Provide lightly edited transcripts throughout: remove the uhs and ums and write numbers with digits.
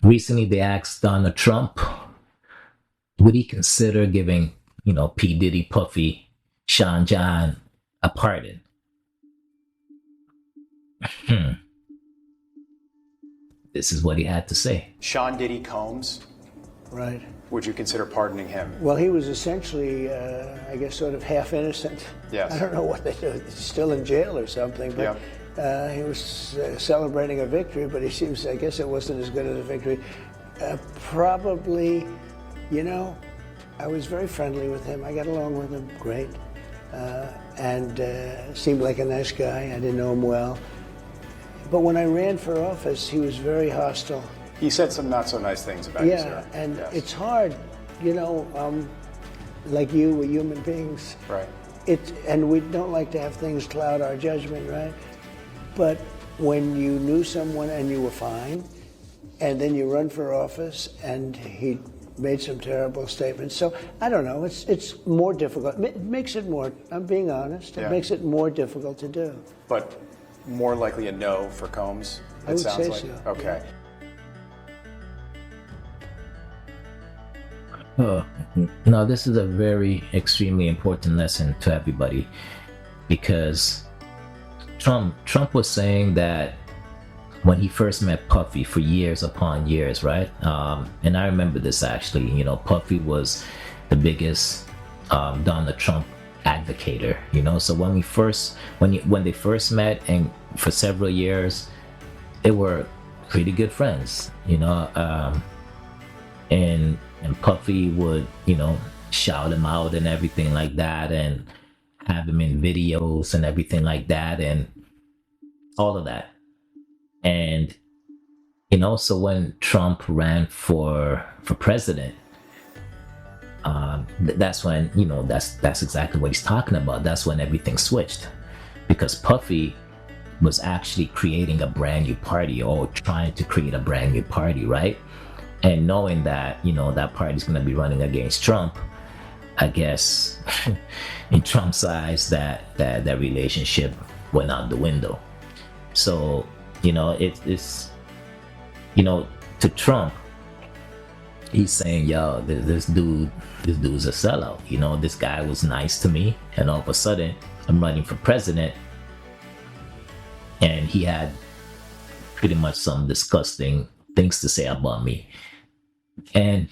recently they asked Donald Trump, would he consider giving, P Diddy, Puffy, Sean John a pardon? Hmm. This is what he had to say. Sean Diddy Combs, Right. would you consider pardoning him? Well, he was essentially, I guess, sort of half innocent. Yes. I don't know what they do. He's still in jail or something. But he was celebrating a victory, but he seems, I guess it wasn't as good as a victory. Probably, I was very friendly with him. I got along with him great. And seemed like a nice guy. I didn't know him well. But when I ran for office, he was very hostile. He said some not so nice things about you, Yeah, sir. and Yes. it's hard, like you, we're human beings. Right. And we don't like to have things cloud our judgment, right? But when you knew someone and you were fine, and then you run for office and he made some terrible statements. So I don't know, it's more difficult. It makes it more, I'm being honest, it makes it more difficult to do. But more likely a no for Combs, I it would sounds say like. so, Okay. Now, this is a very extremely important lesson to everybody, because Trump was saying that when he first met Puffy for years upon years, right? And I remember this actually. Puffy was the biggest Donald Trump advocator. So when they first met, and for several years, they were pretty good friends. And Puffy would, shout him out and everything like that, and have him in videos and everything like that, and all of that. And so when Trump ran for president, that's when that's exactly what he's talking about. That's when everything switched, because Puffy was actually creating a brand new party, or trying to create a brand new party, right? And knowing that that party's going to be running against Trump, I guess in Trump's eyes, that relationship went out the window. So it's to Trump, he's saying, yo, this dude's a sellout. This guy was nice to me, and all of a sudden I'm running for president, and he had pretty much some disgusting things to say about me. And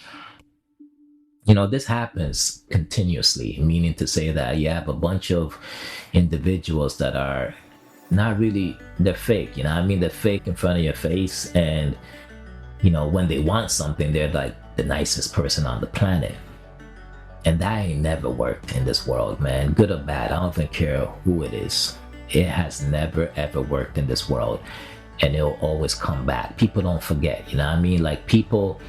this happens continuously, meaning to say that you have a bunch of individuals that are not really, they're fake. They're fake in front of your face, and when they want something, they're like the nicest person on the planet. And that ain't never worked in this world, man. Good or bad, I don't even care who it is. It has never ever worked in this world, and it'll always come back. People don't forget. Like, people,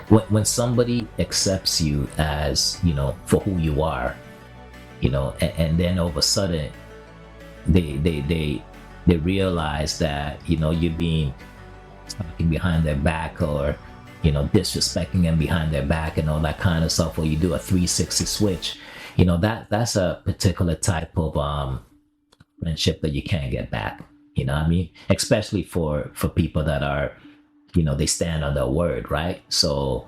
when somebody accepts you as for who you are, and then all of a sudden they realize that you're being talking behind their back, or disrespecting them behind their back, and all that kind of stuff, or you do a 360 switch, that's a particular type of friendship that you can't get back. Especially for people that are, they stand on their word, right? So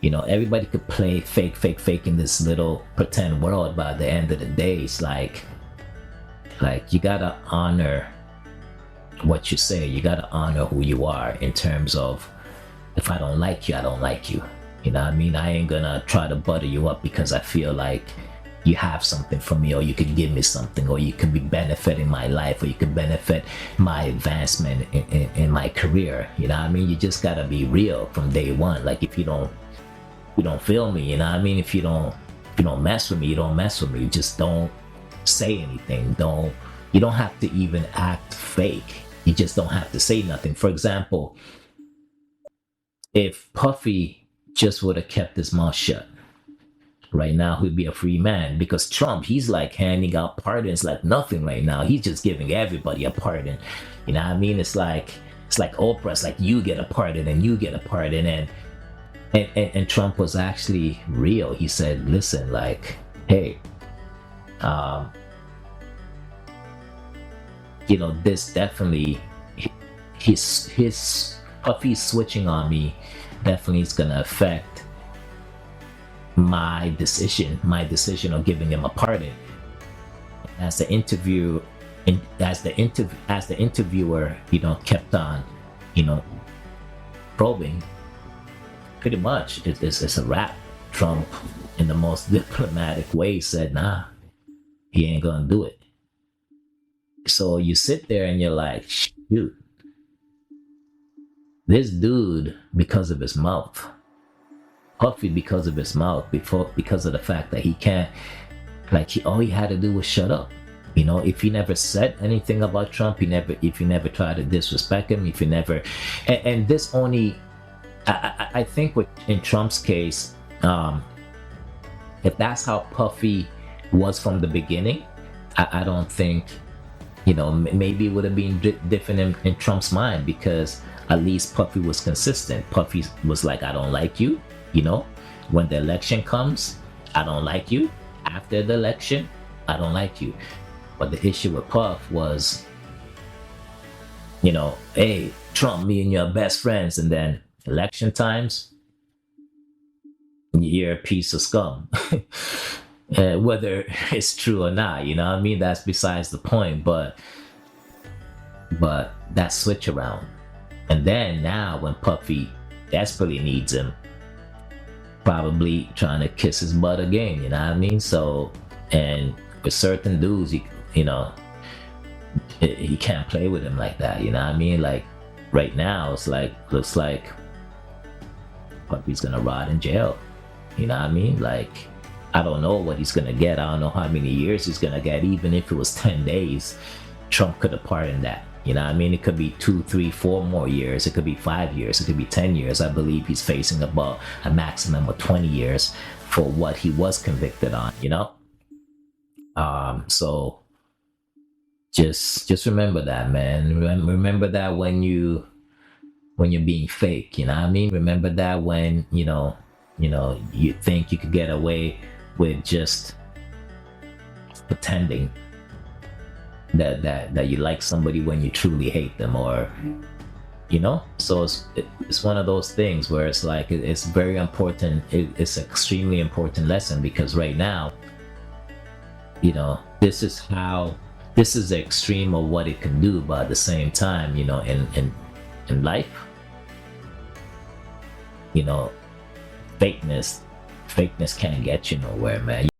everybody could play fake in this little pretend world, but at the end of the day, it's like you gotta honor what you say. You gotta honor who you are, in terms of, if I don't like you, I don't like you. I ain't gonna try to butter you up because I feel like you have something for me, or you could give me something, or you could be benefiting my life, or you could benefit my advancement in my career. You just gotta be real from day one. Like, if you don't feel me, if you don't mess with me, you don't mess with me. Just don't say anything. You don't have to even act fake. You just don't have to say nothing. For example, if Puffy just would have kept his mouth shut, right now he'd be a free man, because Trump, he's like handing out pardons like nothing right now. He's just giving everybody a pardon. It's like Oprah. It's like, you get a pardon and you get a pardon. And Trump was actually real. He said, listen, like, hey, this definitely, his Puffy switching on me definitely is gonna affect my decision of giving him a pardon. As the interview, as the interviewer, kept on, you know, probing. Pretty much, it's a wrap. Trump, in the most diplomatic way, said, "Nah, he ain't gonna do it." So you sit there and you're like, "Shoot, this dude, because of his mouth, Puffy, because of his mouth, because of the fact that he can't, like, all he had to do was shut up. If he never said anything about Trump, if he never tried to disrespect him, if he never, and this only, I think in Trump's case, if that's how Puffy was from the beginning, I don't think, maybe it would have been different in Trump's mind, because at least Puffy was consistent. Puffy was like, "I don't like you, when the election comes, I don't like you. After the election, I don't like you." But the issue with Puff was, "Hey, Trump, me and you are best friends," and then election times, you're a piece of scum. Whether it's true or not, that's besides the point. But that switch around, and then now when Puffy desperately needs him, probably trying to kiss his butt again. So, and with certain dudes, he can't play with him like that. Like right now, looks like Puffy's gonna rot in jail. Like, I don't know what he's gonna get. I don't know how many years he's gonna get. Even if it was 10 days, Trump could have pardoned that. It could be 2, 3, 4 more years. It could be 5 years. It could be 10 years. I believe he's facing about a maximum of 20 years for what he was convicted on. So just remember that, man. Remember that when you're being fake. Remember that when you think you could get away with just pretending that you like somebody when you truly hate them, or so it's one of those things where it's like, it's very important. It's an extremely important lesson, because right now, this is the extreme of what it can do, but at the same time, in life, fakeness can't get you nowhere, man.